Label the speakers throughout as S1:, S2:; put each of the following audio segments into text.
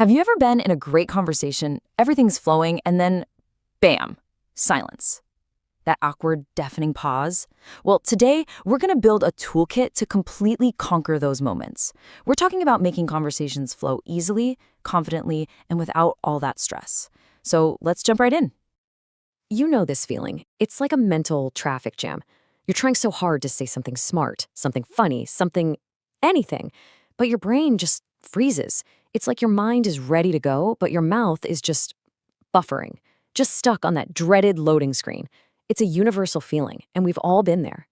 S1: Have you ever been in a great conversation, everything's flowing, and then, bam, silence? That awkward, deafening pause? Well, today, we're going to build a toolkit to completely conquer those moments. We're talking about making conversations flow easily, confidently, and without all that stress. So let's jump right in.
S2: You know this feeling. It's like a mental traffic jam. You're trying so hard to say something smart, something funny, anything, but your brain just freezes. It's like your mind is ready to go, but your mouth is just buffering, just stuck on that dreaded loading screen. It's a universal feeling, and we've all been there.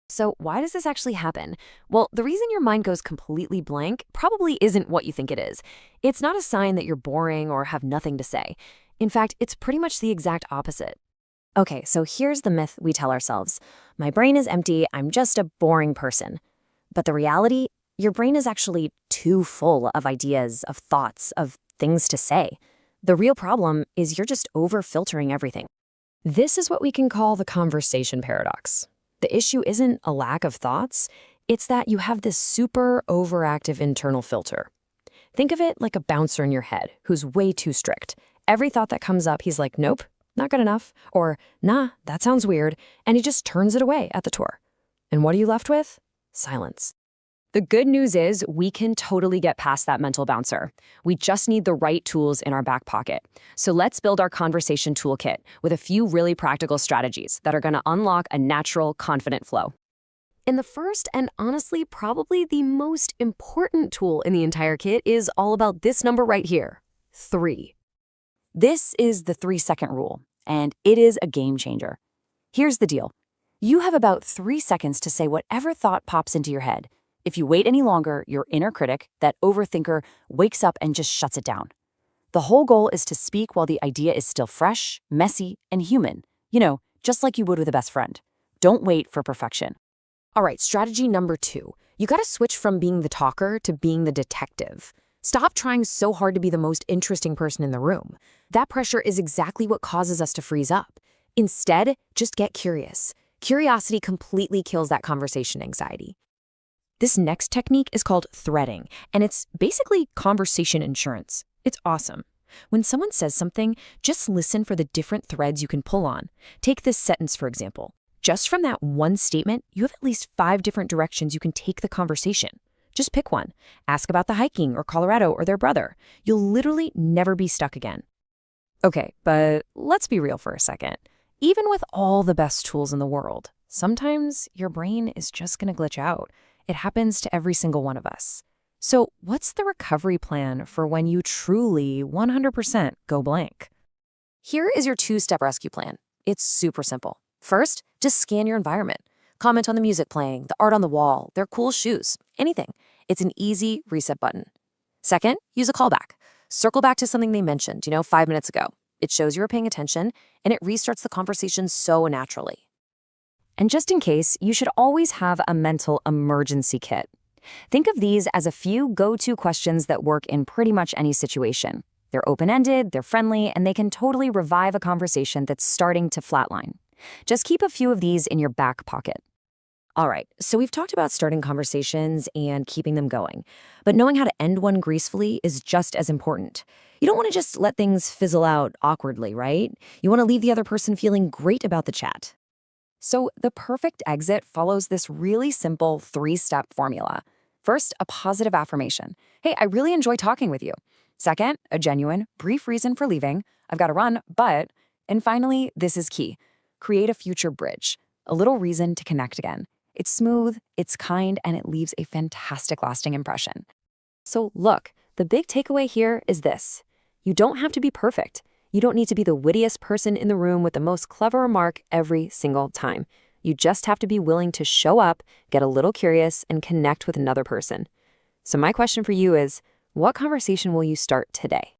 S2: So why does this actually happen? Well, the reason your mind goes completely blank probably isn't what you think it is. It's not a sign that you're boring or have nothing to say. In fact, it's pretty much the exact opposite. Okay, so here's the myth we tell ourselves. My brain is empty, I'm just a boring person. But the reality, your brain is actually too full of ideas, of thoughts, of things to say. The real problem is you're just over-filtering everything. This is what we can call the conversation paradox. The issue isn't a lack of thoughts, it's that you have this super overactive internal filter. Think of it like a bouncer in your head who's way too strict. Every thought that comes up, he's like, nope, not good enough, or nah, that sounds weird, and he just turns it away at the door. And what are you left with? Silence. The good news is we can totally get past that mental bouncer. We just need the right tools in our back pocket. So let's build our conversation toolkit with a few really practical strategies that are going to unlock a natural, confident flow. And the first, and honestly, probably the most important tool in the entire kit is all about this number right here, 3. This is the 3-second rule, and it is a game changer. Here's the deal. You have about 3 seconds to say whatever thought pops into your head. If you wait any longer, your inner critic, that overthinker, wakes up and just shuts it down. The whole goal is to speak while the idea is still fresh, messy, and human. You know, just like you would with a best friend. Don't wait for perfection. All right, strategy number 2. You gotta switch from being the talker to being the detective. Stop trying so hard to be the most interesting person in the room. That pressure is exactly what causes us to freeze up. Instead, just get curious. Curiosity completely kills that conversation anxiety. This next technique is called threading, and it's basically conversation insurance. It's awesome. When someone says something, just listen for the different threads you can pull on. Take this sentence, for example. Just from that one statement, you have at least 5 different directions you can take the conversation. Just pick one. Ask about the hiking or Colorado or their brother. You'll literally never be stuck again. Okay, but let's be real for a second. Even with all the best tools in the world, sometimes your brain is just going to glitch out. It happens to every single one of us. So what's the recovery plan for when you truly 100% go blank? Here is your 2-step rescue plan. It's super simple. First, just scan your environment. Comment on the music playing, the art on the wall, their cool shoes, anything. It's an easy reset button. Second, use a callback. Circle back to something they mentioned, 5 minutes ago. It shows you were paying attention, and it restarts the conversation so naturally. And just in case, you should always have a mental emergency kit. Think of these as a few go-to questions that work in pretty much any situation. They're open-ended, they're friendly, and they can totally revive a conversation that's starting to flatline. Just keep a few of these in your back pocket. All right, so we've talked about starting conversations and keeping them going, but knowing how to end one gracefully is just as important. You don't want to just let things fizzle out awkwardly, right? You want to leave the other person feeling great about the chat. So the perfect exit follows this really simple 3-step formula. First, a positive affirmation. Hey, I really enjoy talking with you. Second, a genuine, brief reason for leaving. I've got to run, but... And finally, this is key. Create a future bridge, a little reason to connect again. It's smooth, it's kind, and it leaves a fantastic lasting impression. So look, the big takeaway here is this. You don't have to be perfect. You don't need to be the wittiest person in the room with the most clever remark every single time. You just have to be willing to show up, get a little curious, and connect with another person. So my question for you is, what conversation will you start today?